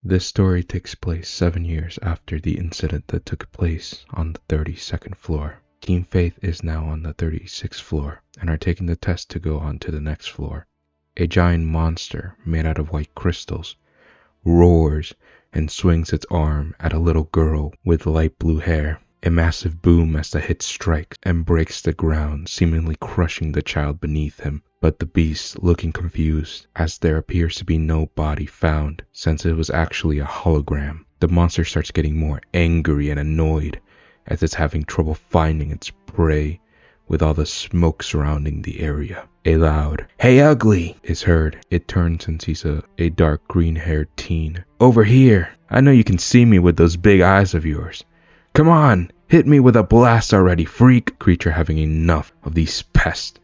This story takes place 7 years after the incident that took place on the 32nd floor. Team Faith is now on the 36th floor and are taking the test to go on to the next floor. A giant monster made out of white crystals roars and swings its arm at a little girl with light blue hair. A massive boom as the hit strikes and breaks the ground, seemingly crushing the child beneath him. But the beast, looking confused, as there appears to be no body found, since it was actually a hologram. The monster starts getting more angry and annoyed, as it's having trouble finding its prey with all the smoke surrounding the area. A loud, "Hey ugly!" is heard. It turns and sees a dark green-haired teen. "Over here! I know you can see me with those big eyes of yours. Come on, hit me with a blast already, freak!" Creature, having enough of these pests,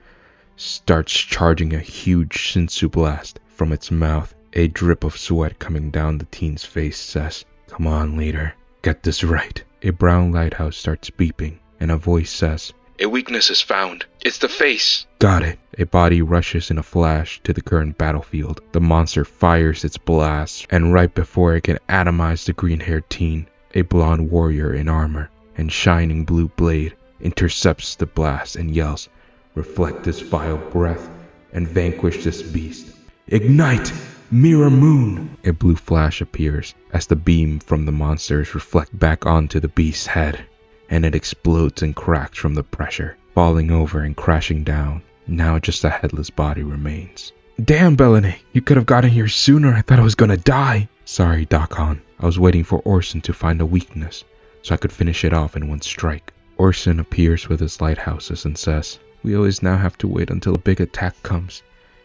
starts charging a huge Shinsu blast from its mouth. A drip of sweat coming down the teen's face says, "Come on, leader, get this right." A brown lighthouse starts beeping, and a voice says, "A weakness is found. It's the face." "Got it." A body rushes in a flash to the current battlefield. The monster fires its blast, and right before it can atomize the green-haired teen, a blonde warrior in armor and shining blue blade intercepts the blast and yells, "Reflect this vile breath and vanquish this beast. Ignite, mirror moon!" A blue flash appears as the beam from the monsters reflect back onto the beast's head, and it explodes and cracks from the pressure, falling over and crashing down. Now just a headless body remains. "Damn, Bellany, you could have gotten here sooner. I thought I was gonna die." "Sorry, Doc-Han. I was waiting for Orson to find a weakness, so I could finish it off in one strike." Orson appears with his lighthouses and says, "We always now have to wait until a big attack comes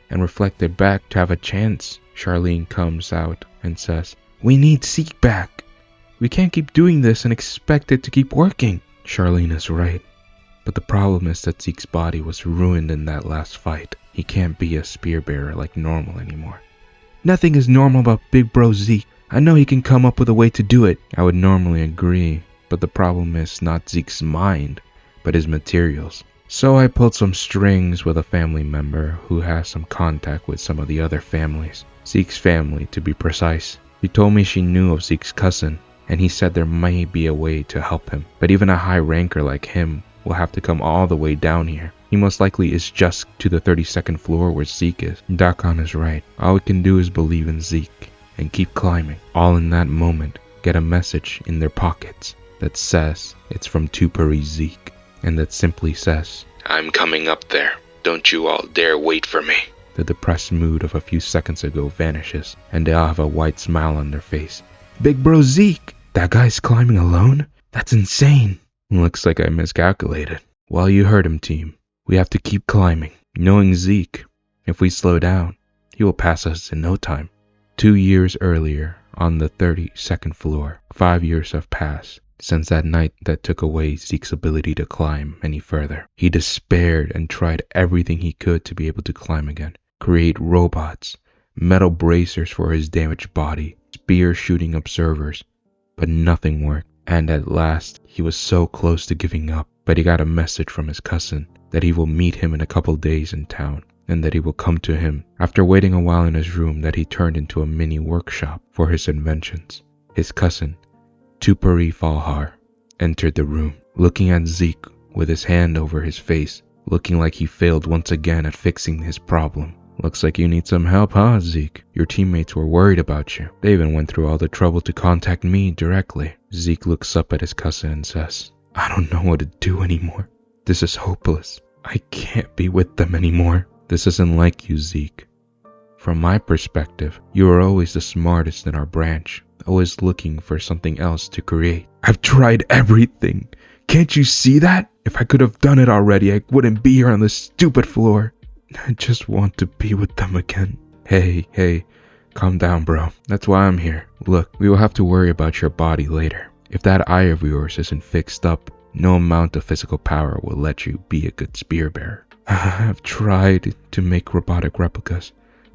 and reflect it back to have a chance." Charlene comes out and says, "We need Zeke back. We can't keep doing this and expect it to keep working." Charlene is right, but the problem is that Zeke's body was ruined in that last fight. He can't be a spear bearer like normal anymore. "Nothing is normal about Big Bro Zeke. I know he can come up with a way to do it." I would normally agree, but the problem is not Zeke's mind, but his materials. So I pulled some strings with a family member who has some contact with some of the other families. Zeke's family, to be precise. She told me she knew of Zeke's cousin, and he said there may be a way to help him. But even a high ranker like him will have to come all the way down here. He most likely is just to the 32nd floor where Zeke is. Dakan is right. All we can do is believe in Zeke and keep climbing. All in that moment, get a message in their pockets that says it's from Perie Zeke, and that simply says, "I'm coming up there. Don't you all dare wait for me." The depressed mood of a few seconds ago vanishes, and they all have a wide smile on their face. "Big Bro Zeke! That guy's climbing alone? That's insane." "Looks like I miscalculated." "Well, you heard him, team. We have to keep climbing. Knowing Zeke, if we slow down, he will pass us in no time." 2 years earlier, on the 32nd floor, 5 years have passed since that night that took away Zeke's ability to climb any further. He despaired and tried everything he could to be able to climb again. Create robots, metal bracers for his damaged body, spear shooting observers, but nothing worked. And at last, he was so close to giving up, but he got a message from his cousin that he will meet him in a couple days in town, and that he will come to him. After waiting a while in his room that he turned into a mini workshop for his inventions, his cousin, Tupari Falhar, entered the room, looking at Zeke with his hand over his face, looking like he failed once again at fixing his problem. "Looks like you need some help, huh, Zeke? Your teammates were worried about you. They even went through all the trouble to contact me directly." Zeke looks up at his cousin and says, "I don't know what to do anymore. This is hopeless. I can't be with them anymore." "This isn't like you, Zeke. From my perspective, you are always the smartest in our branch, always looking for something else to create." "I've tried everything. Can't you see that? If I could have done it already, I wouldn't be here on this stupid floor. I just want to be with them again." Hey, calm down, bro. That's why I'm here. Look, we will have to worry about your body later. If that eye of yours isn't fixed up, no amount of physical power will let you be a good spear bearer. I've tried to make robotic replicas,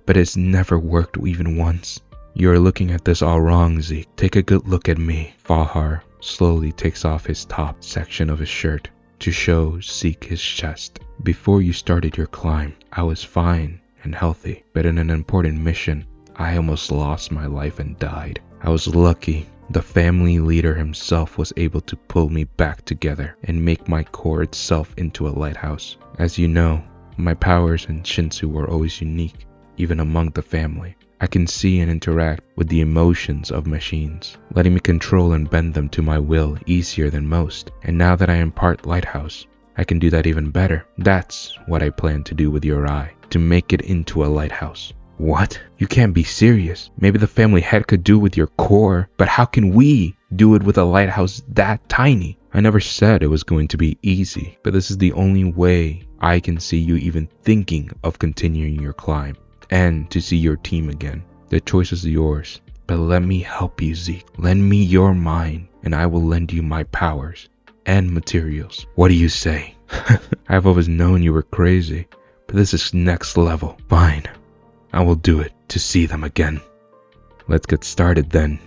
but it's never worked even once. You're looking at this all wrong, Zeke. Take a good look at me. Falhar slowly takes off his top section of his shirt to show Zeke his chest. "Before you started your climb, I was fine and healthy, but in an important mission, I almost lost my life and died. I was lucky. The family leader himself was able to pull me back together and make my core itself into a lighthouse. As you know, my powers and Shinsu were always unique, even among the family. I can see and interact with the emotions of machines, letting me control and bend them to my will easier than most. And now that I am part lighthouse, I can do that even better. That's what I plan to do with your eye, to make it into a lighthouse. What? You can't be serious. Maybe the family head could do with your core, but how can we do it with a lighthouse that tiny? I never said it was going to be easy, but this is the only way I can see you even thinking of continuing your climb, and to see your team again. The choice is yours, but let me help you, Zeke. Lend me your mind, and I will lend you my powers and materials. What do you say? I've always known you were crazy, but this is next level. Fine. I will do it to see them again. Let's get started then.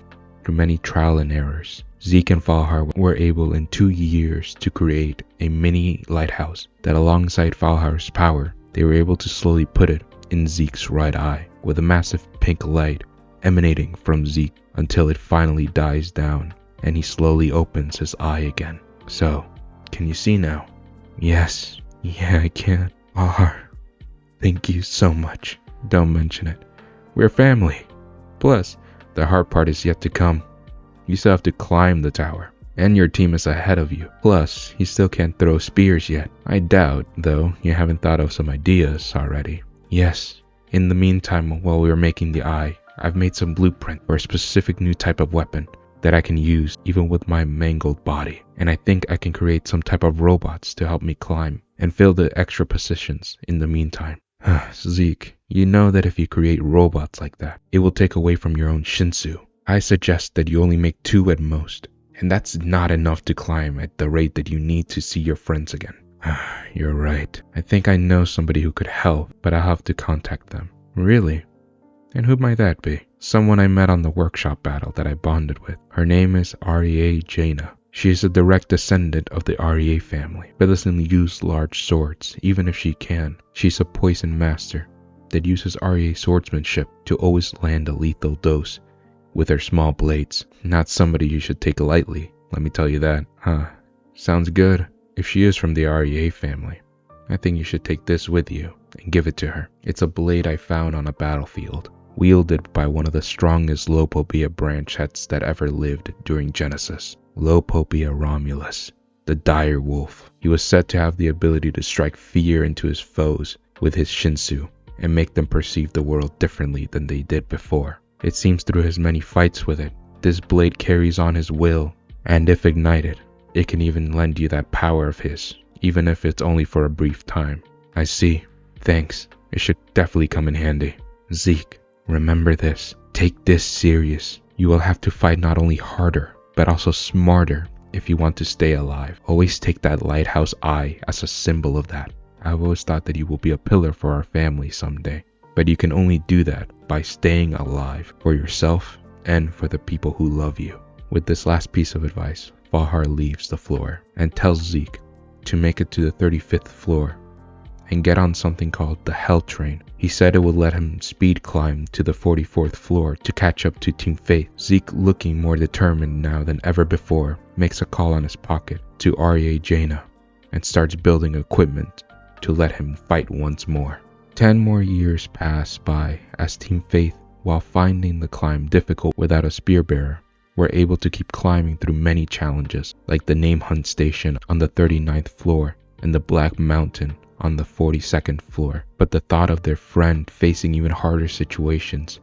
Through many trial and errors, Zeke and Falhar were able in 2 years to create a mini lighthouse that, alongside Falhar's power, they were able to slowly put it in Zeke's right eye with a massive pink light emanating from Zeke until it finally dies down and he slowly opens his eye again. So, can you see now? Yes. Yeah, I can. Falhar, thank you so much. Don't mention it. We're family. Plus, the hard part is yet to come. You still have to climb the tower, and your team is ahead of you. Plus, you still can't throw spears yet. I doubt, though, you haven't thought of some ideas already. Yes. In the meantime, while we were making the eye, I've made some blueprint for a specific new type of weapon that I can use even with my mangled body. And I think I can create some type of robots to help me climb and fill the extra positions in the meantime. Zeke, you know that if you create robots like that, it will take away from your own Shinsu. I suggest that you only make 2 at most, and that's not enough to climb at the rate that you need to see your friends again. You're right. I think I know somebody who could help, but I'll have to contact them. Really? And who might that be? Someone I met on the workshop battle that I bonded with. Her name is Perie Zeke. She is a direct descendant of the Perie family, but doesn't use large swords, even if she can. She's a poison master that uses Perie swordsmanship to always land a lethal dose with her small blades. Not somebody you should take lightly, let me tell you that. Sounds good. If she is from the Perie family, I think you should take this with you and give it to her. It's a blade I found on a battlefield, wielded by one of the strongest Lopopia branch heads that ever lived during Genesis. Lopopia Romulus, the dire wolf. He was said to have the ability to strike fear into his foes with his Shinsu and make them perceive the world differently than they did before. It seems through his many fights with it, this blade carries on his will, and if ignited, it can even lend you that power of his, even if it's only for a brief time. I see. Thanks. It should definitely come in handy. Zeke, remember this. Take this serious. You will have to fight not only harder, but also smarter if you want to stay alive. Always take that lighthouse eye as a symbol of that. I've always thought that you will be a pillar for our family someday, but you can only do that by staying alive for yourself and for the people who love you. With this last piece of advice, Falhar leaves the floor and tells Zeke to make it to the 35th floor and get on something called the Hell Train. He said it would let him speed climb to the 44th floor to catch up to Team Faith. Zeke, looking more determined now than ever before, makes a call on his pocket to Perie Zeke and starts building equipment to let him fight once more. 10 more years pass by as Team Faith, while finding the climb difficult without a spear bearer, were able to keep climbing through many challenges, like the Name Hunt Station on the 39th floor and the Black Mountain on the 42nd floor. But the thought of their friend facing even harder situations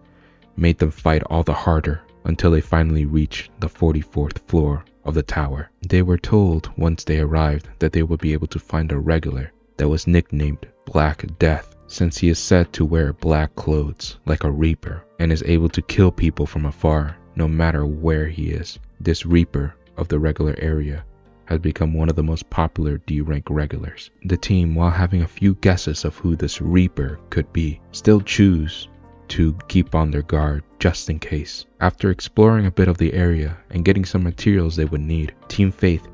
made them fight all the harder until they finally reached the 44th floor of the tower. They were told once they arrived that they would be able to find a regular that was nicknamed Black Death, since he is said to wear black clothes like a reaper and is able to kill people from afar no matter where he is. This reaper of the regular area has become one of the most popular D-rank regulars. The team, while having a few guesses of who this reaper could be, still choose to keep on their guard just in case. After exploring a bit of the area and getting some materials they would need, Team Faith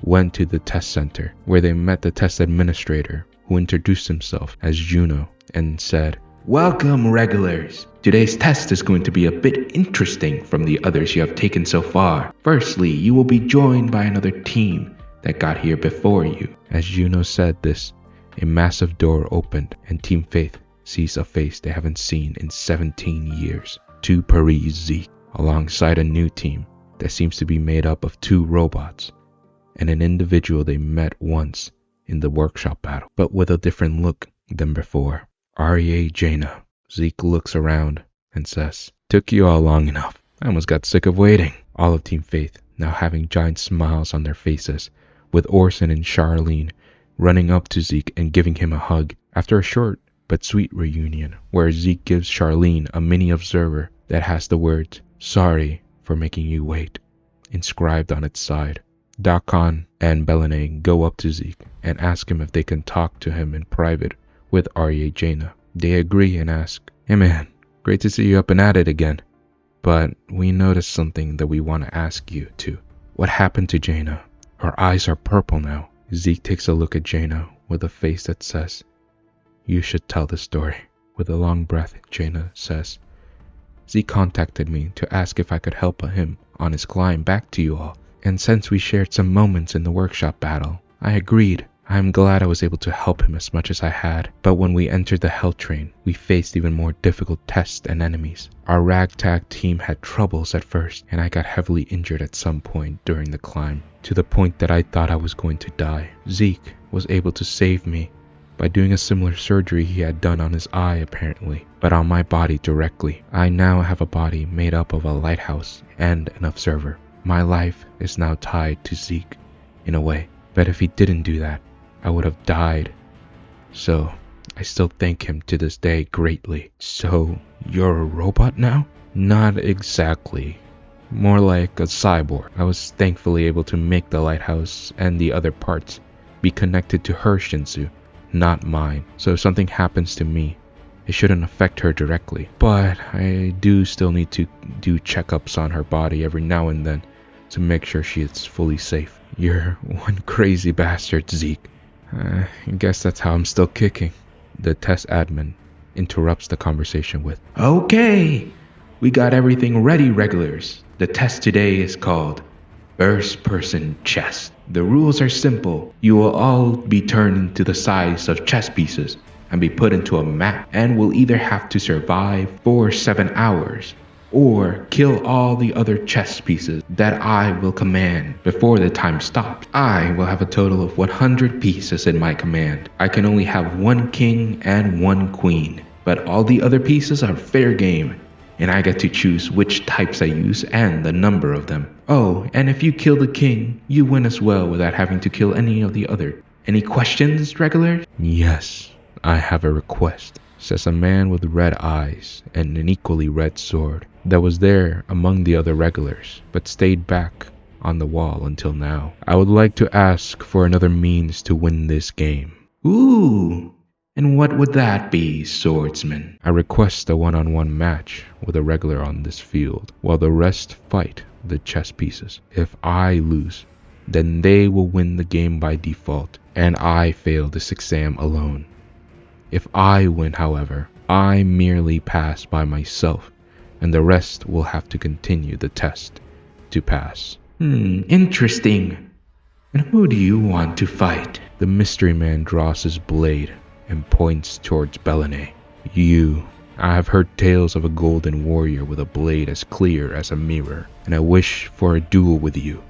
went to the test center where they met the test administrator, who introduced himself as Juno and said, Welcome, regulars! Today's test is going to be a bit interesting from the others you have taken so far. Firstly, you will be joined by another team that got here before you. As Juno said this, a massive door opened and Team Faith sees a face they haven't seen in 17 years. Two Perie Zeke, alongside a new team that seems to be made up of two robots and an individual they met once in the workshop battle, but with a different look than before. Perie Jaina. Zeke looks around and says, "Took you all long enough. I almost got sick of waiting." All of Team Faith now having giant smiles on their faces, with Orson and Charlene running up to Zeke and giving him a hug after a short but sweet reunion where Zeke gives Charlene a mini observer that has the words, "Sorry for making you wait," inscribed on its side. Dakon and Belene go up to Zeke and ask him if they can talk to him in private with Perie Jaina. They agree and ask, "Hey man, great to see you up and at it again. But we noticed something that we want to ask you too. What happened to Jaina? Her eyes are purple now." Zeke takes a look at Jaina with a face that says, "You should tell the story." With a long breath, Jaina says, "Zeke contacted me to ask if I could help him on his climb back to you all. And since we shared some moments in the workshop battle, I agreed. I am glad I was able to help him as much as I had. But when we entered the Hell Train, we faced even more difficult tests and enemies. Our ragtag team had troubles at first, and I got heavily injured at some point during the climb, to the point that I thought I was going to die. Zeke was able to save me by doing a similar surgery he had done on his eye apparently, but on my body directly. I now have a body made up of a lighthouse and an observer. My life is now tied to Zeke, in a way, but if he didn't do that, I would have died. So, I still thank him to this day greatly." "So, you're a robot now?" "Not exactly. More like a cyborg. I was thankfully able to make the lighthouse and the other parts be connected to her Shinsu, not mine. So if something happens to me, it shouldn't affect her directly. But I do still need to do checkups on her body every now and then to make sure she is fully safe." "You're one crazy bastard, Zeke. I guess that's how I'm still kicking." The test admin interrupts the conversation with, "Okay, we got everything ready, regulars. The test today is called First Person Chess. The rules are simple. You will all be turned into the size of chess pieces and be put into a map, and will either have to survive for 7 hours or kill all the other chess pieces that I will command before the time stops. I will have a total of 100 pieces in my command. I can only have 1 king and 1 queen, but all the other pieces are fair game, and I get to choose which types I use and the number of them. Oh, and if you kill the king, you win as well without having to kill any of the other. Any questions, regulars?" "Yes, I have a request," says a man with red eyes and an equally red sword that was there among the other regulars, but stayed back on the wall until now. "I would like to ask for another means to win this game." "Ooh, and what would that be, swordsman?" "I request a one-on-one match with a regular on this field, while the rest fight the chess pieces. If I lose, then they will win the game by default, and I fail this exam alone. If I win, however, I merely pass by myself, and the rest will have to continue the test to pass." Interesting. And who do you want to fight?" The mystery man draws his blade and points towards Belene. "You. I have heard tales of a golden warrior with a blade as clear as a mirror, and I wish for a duel with you."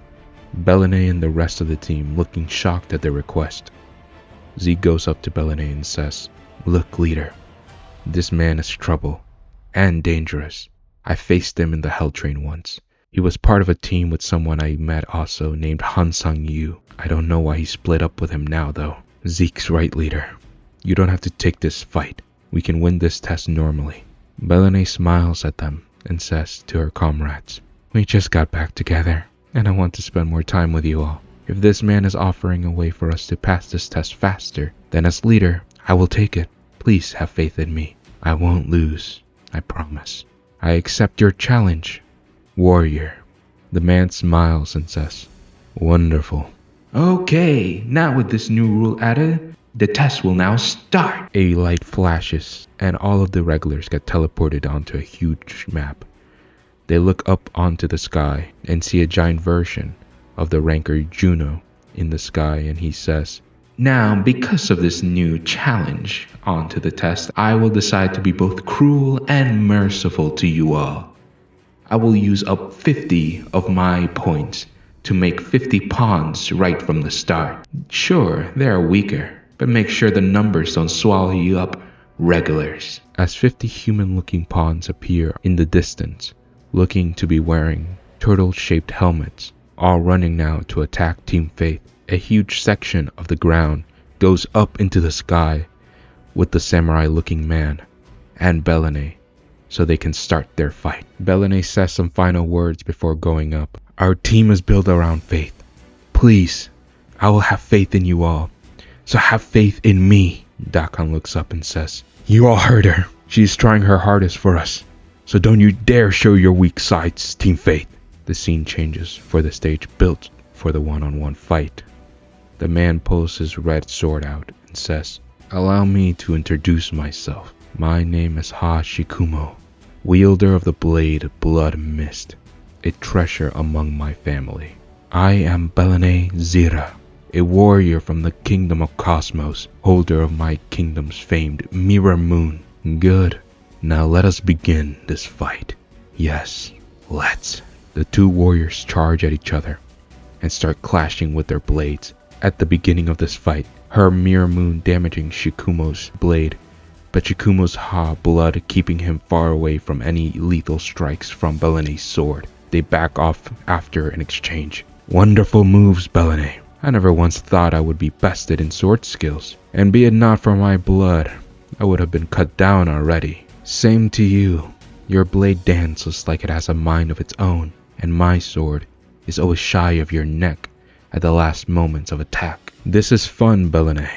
Belene and the rest of the team looking shocked at their request. Zeke goes up to Belene and says, "Look, leader, this man is trouble and dangerous. I faced him in the Hell Train once. He was part of a team with someone I met also named Han Sang-yu. I don't know why he split up with him now though." "Zeke's right, leader. You don't have to take this fight. We can win this test normally." Belene smiles at them and says to her comrades, "We just got back together, and I want to spend more time with you all. If this man is offering a way for us to pass this test faster, then as leader, I will take it. Please have faith in me. I won't lose, I promise. I accept your challenge, warrior." The man smiles and says, "Wonderful. Okay, now with this new rule added, The test will now start. A light flashes, and all of the regulars get teleported onto a huge map. They look up onto the sky and see a giant version of the ranker Juno in the sky, and he says, "Now, because of this new challenge onto the test, I will decide to be both cruel and merciful to you all. I will use up 50 of my points to make 50 pawns right from the start. Sure, they are weaker, but make sure the numbers don't swallow you up, regulars." As 50 human-looking pawns appear in the distance, looking to be wearing turtle-shaped helmets, all running now to attack Team Faith. A huge section of the ground goes up into the sky with the samurai-looking man and Belene, so they can start their fight. Belene says some final words before going up. "Our team is built around faith. Please, I will have faith in you all, so have faith in me." Dakan looks up and says, "You all heard her. She's trying her hardest for us. So don't you dare show your weak sides, Team Faith." The scene changes for the stage built for the one-on-one fight. The man pulls his red sword out and says, "Allow me to introduce myself. My name is Hashikumo, wielder of the blade Blood Mist, a treasure among my family. I am Belene Zira, a warrior from the kingdom of Cosmos, holder of my kingdom's famed Mirror Moon." "Good. Now let us begin this fight." "Yes, let's." The two warriors charge at each other and start clashing with their blades. At the beginning of this fight, her Mirror Moon damaging Shikumo's blade, but Shikumo's blood keeping him far away from any lethal strikes from Belene's sword. They back off after an exchange. "Wonderful moves, Belene. I never once thought I would be bested in sword skills, and be it not for my blood, I would have been cut down already." "Same to you. Your blade dances like it has a mind of its own, and my sword is always shy of your neck at the last moments of attack." "This is fun, Belene,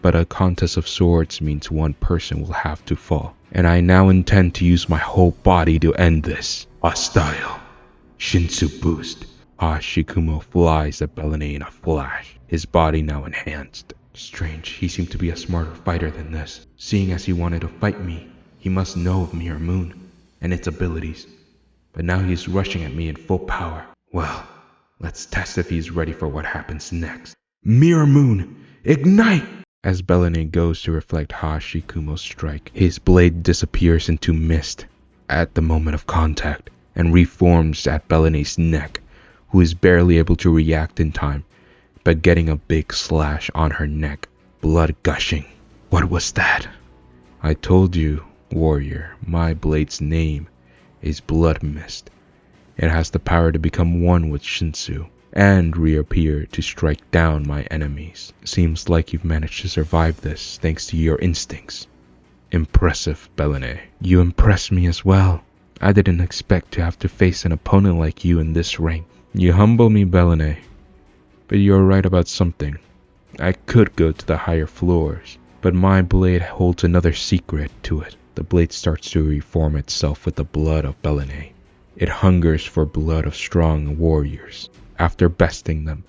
but a contest of swords means one person will have to fall, and I now intend to use my whole body to end this." "Hostile. Shinsu boost." Shikumo flies at Belene in a flash, his body now enhanced. Strange, he seemed to be a smarter fighter than this. Seeing as he wanted to fight me, he must know of Mirror Moon and its abilities. But now he is rushing at me in full power. Well, let's test if he's ready for what happens next. "Mirror Moon, ignite!" As Belene goes to reflect Hashikumo's strike, his blade disappears into mist at the moment of contact and reforms at Belene's neck, who is barely able to react in time, but getting a big slash on her neck, blood gushing. "What was that?" "I told you, warrior, my blade's name is Blood Mist. It has the power to become one with Shinsu and reappear to strike down my enemies. Seems like you've managed to survive this thanks to your instincts." "Impressive, Belene. You impress me as well. I didn't expect to have to face an opponent like you in this rank." "You humble me, Belene, but you're right about something. I could go to the higher floors, but my blade holds another secret to it." The blade starts to reform itself with the blood of Belene. It hungers for blood of strong warriors. After besting them,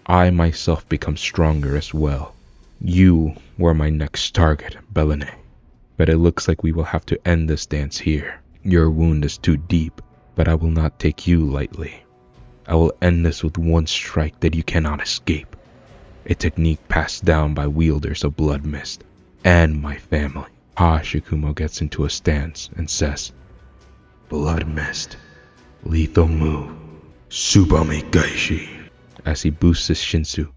I myself become stronger as well. You were my next target, Belene, but it looks like we will have to end this dance here. Your wound is too deep, but I will not take you lightly. I will end this with one strike that you cannot escape, a technique passed down by wielders of Blood Mist and my family. Hashikumo gets into a stance and says, "Blood Mist, lethal move, Tsubame Gaishi." As he boosts his Shinsu,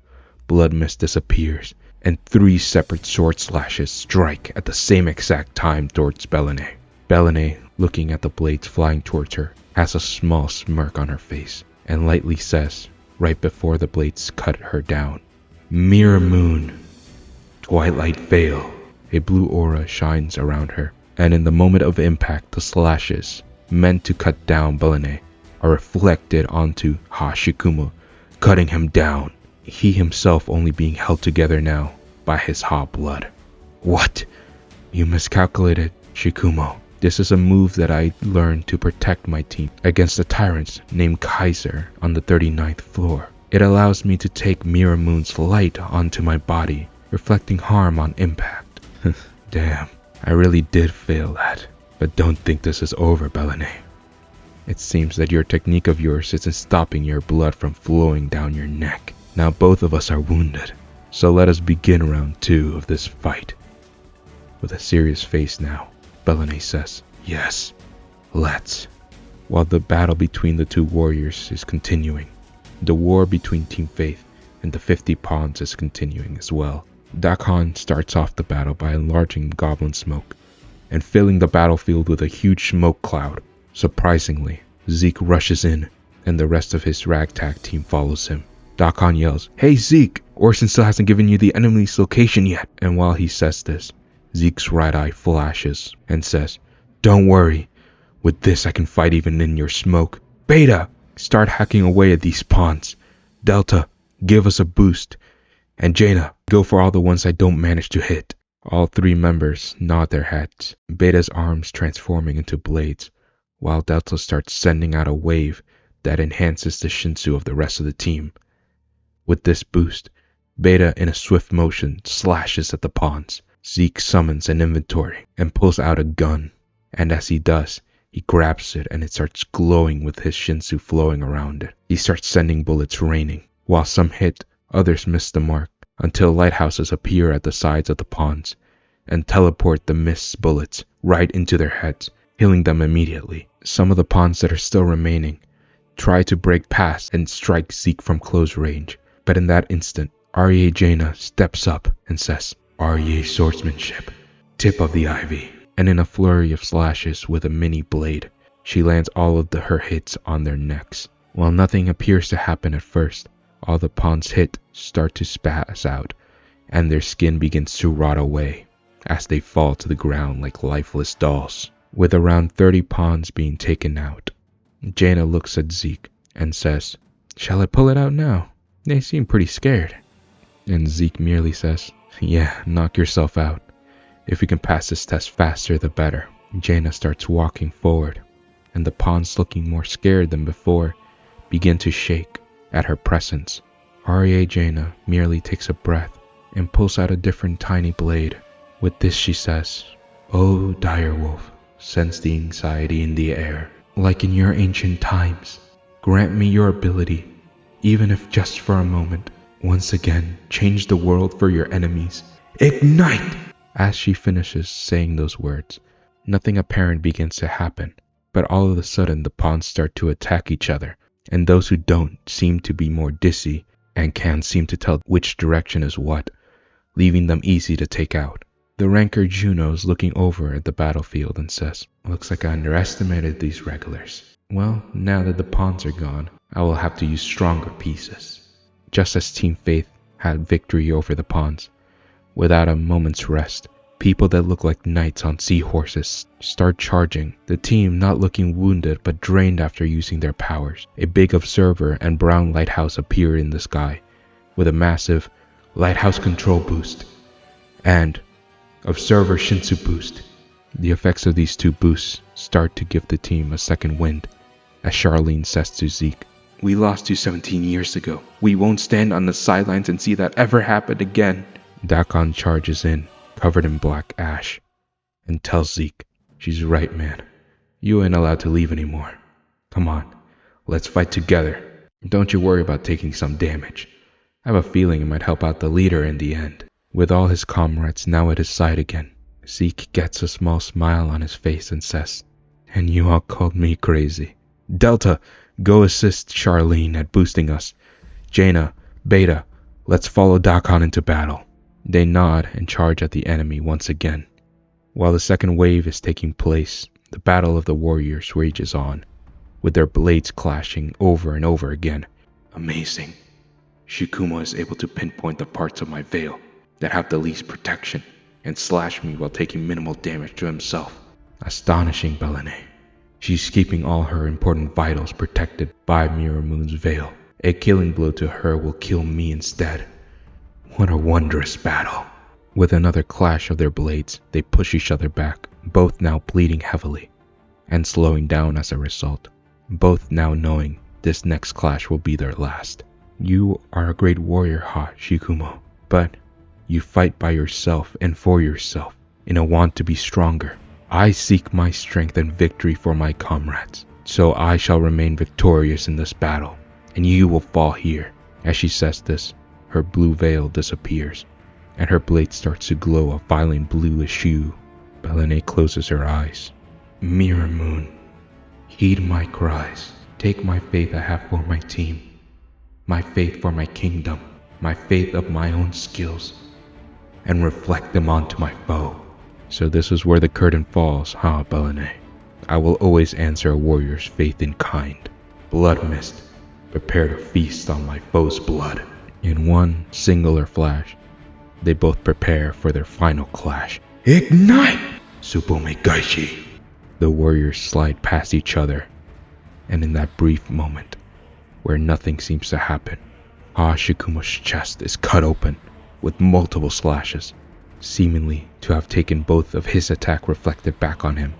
Blood Mist disappears, and 3 separate sword slashes strike at the same exact time towards Belene. Belene, looking at the blades flying towards her, has a small smirk on her face, and lightly says, right before the blades cut her down, "Mirror Moon, Twilight Veil." A blue aura shines around her, and in the moment of impact, the slashes, meant to cut down Belene, are reflected onto Hashikumo, cutting him down, he himself only being held together now by his blood. "What? You miscalculated, Shikumo. This is a move that I learned to protect my team against a tyrant named Kaiser on the 39th floor. It allows me to take Mirror Moon's light onto my body reflecting harm on impact. Damn, I really did fail that. But don't think this is over, Bellene. It seems that your technique of yours isn't stopping your blood from flowing down your neck. Now both of us are wounded, so let us begin round 2 of this fight. With a serious face now, Bellene says, yes, let's. While the battle between the 2 warriors is continuing, the war between Team Faith and the 50 pawns is continuing as well. Dakhan starts off the battle by enlarging goblin smoke and filling the battlefield with a huge smoke cloud. Surprisingly, Zeke rushes in and the rest of his ragtag team follows him. Dakhan yells, "Hey Zeke, Orson still hasn't given you the enemy's location yet." And while he says this, Zeke's right eye flashes and says, "Don't worry, with this I can fight even in your smoke. Beta, start hacking away at these pawns. Delta, give us a boost. And Jaina, go for all the ones I don't manage to hit." All 3 members nod their heads, Beta's arms transforming into blades, while Delta starts sending out a wave that enhances the Shinsu of the rest of the team. With this boost, Beta in a swift motion slashes at the pawns. Zeke summons an inventory and pulls out a gun, and as he does, he grabs it and it starts glowing with his Shinsu flowing around it. He starts sending bullets raining. While some hit, others miss the mark, until lighthouses appear at the sides of the pawns and teleport the missed bullets right into their heads, healing them immediately. Some of the pawns that are still remaining try to break past and strike Zeke from close range, but in that instant, Arye Jaina steps up and says, "Arye swordsmanship, tip of the ivy." And in a flurry of slashes with a mini blade, she lands all of her hits on their necks. While nothing appears to happen at first, all the pawns hit start to spaz out, and their skin begins to rot away as they fall to the ground like lifeless dolls. With around 30 pawns being taken out, Jaina looks at Zeke and says, "Shall I pull it out now? They seem pretty scared." And Zeke merely says, "Yeah, knock yourself out. If we can pass this test faster, the better." Jaina starts walking forward, and the pawns, looking more scared than before, begin to shake at her presence. Arye Jaina merely takes a breath and pulls out a different tiny blade. With this she says, "Oh, direwolf, sense the anxiety in the air. Like in your ancient times, grant me your ability, even if just for a moment. Once again, change the world for your enemies. Ignite!" As she finishes saying those words, nothing apparent begins to happen, but all of a sudden the pawns start to attack each other, and those who don't seem to be more dizzy and can't seem to tell which direction is what, leaving them easy to take out. The ranker Juno is looking over at the battlefield and says, "Looks like I underestimated these regulars. Well, now that the pawns are gone, I will have to use stronger pieces." Just as Team Faith had victory over the pawns, without a moment's rest, people that look like knights on seahorses start charging, the team not looking wounded but drained after using their powers. A big observer and brown lighthouse appear in the sky, with a massive lighthouse control boost and observer Shinsu boost. The effects of these 2 boosts start to give the team a second wind, as Charlene says to Zeke, "We lost 17 years ago. We won't stand on the sidelines and see that ever happen again." Dakhan charges in, covered in black ash, and tells Zeke, "She's right, man. You ain't allowed to leave anymore. Come on, let's fight together. Don't you worry about taking some damage. I have a feeling it might help out the leader in the end." With all his comrades now at his side again, Zeke gets a small smile on his face and says, "And you all called me crazy. Delta, go assist Charlene at boosting us. Jaina, Beta, let's follow Dakhan into battle." They nod and charge at the enemy once again. While the second wave is taking place, the battle of the warriors rages on, with their blades clashing over and over again. Amazing. Shikumo is able to pinpoint the parts of my veil that have the least protection and slash me while taking minimal damage to himself. Astonishing, Bellene. She's keeping all her important vitals protected by Miramoon's veil. A killing blow to her will kill me instead. What a wondrous battle. With another clash of their blades, they push each other back, both now bleeding heavily, and slowing down as a result, both now knowing this next clash will be their last. "You are a great warrior, Shikumo, but You fight by yourself and for yourself, in a want to be stronger. I seek my strength and victory for my comrades, so I shall remain victorious in this battle, and you will fall here." As she says this, her blue veil disappears, and her blade starts to glow a violent bluish hue. Belene closes her eyes. "Mirror moon, heed my cries. Take my faith I have for my team, my faith for my kingdom, my faith of my own skills, and reflect them onto my foe." So this is where the curtain falls, huh, Belene? I will always answer a warrior's faith in kind. Blood mist, prepare to feast on my foe's blood. In one singular flash, they both prepare for their final clash. Ignite! Tsubomi Gaishi! The warriors slide past each other, and in that brief moment, where nothing seems to happen, Shikumo's chest is cut open with multiple slashes, seemingly to have taken both of his attack reflected back on him,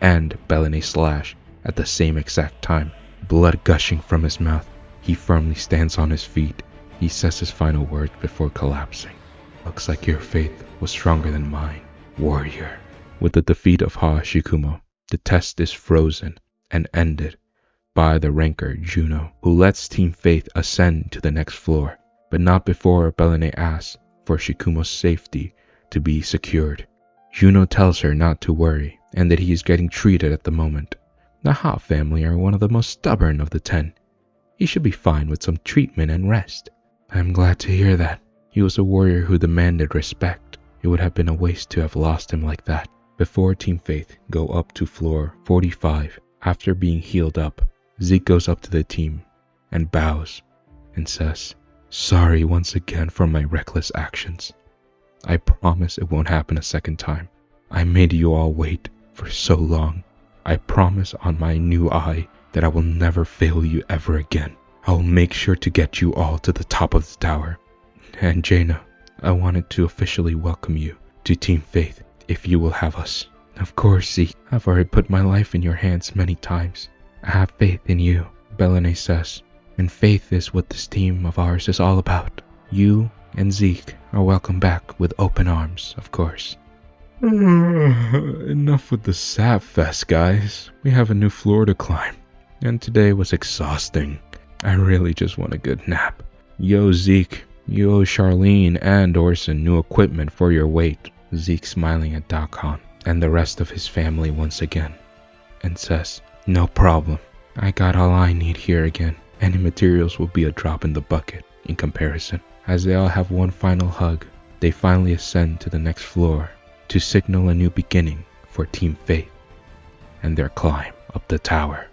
and Belene's slash at the same exact time. Blood gushing from his mouth, he firmly stands on his feet. He says his final words before collapsing. "Looks like your faith was stronger than mine, warrior." With the defeat of Shikumo, the test is frozen and ended by the ranker Juno, who lets Team Faith ascend to the next floor, but not before Belene asks for Shikumo's safety to be secured. Juno tells her not to worry and that he is getting treated at the moment. The Ha family are one of the most stubborn of the 10. He should be fine with some treatment and rest. I am glad to hear that. He was a warrior who demanded respect. It would have been a waste to have lost him like that. Before Team Faith go up to floor 45, after being healed up, Zeke goes up to the team and bows and says, "Sorry once again for my reckless actions. I promise it won't happen a second time. I made you all wait for so long. I promise on my new eye that I will never fail you ever again. I will make sure to get you all to the top of the tower. And Jaina, I wanted to officially welcome you to Team Faith if you will have us." "Of course, Zeke. I've already put my life in your hands many times. I have faith in you," Belene says. "And faith is what this team of ours is all about. You and Zeke are welcome back with open arms, of course." Enough with the sap fest, guys. We have a new floor to climb, and today was exhausting. I really just want a good nap. Yo, Zeke, you owe Charlene and Orson new equipment for your wait. Zeke smiling at Dakon and the rest of his family once again, and says, "No problem. I got all I need here again. Any materials will be a drop in the bucket in comparison." As they all have one final hug, they finally ascend to the next floor to signal a new beginning for Team Faith and their climb up the tower.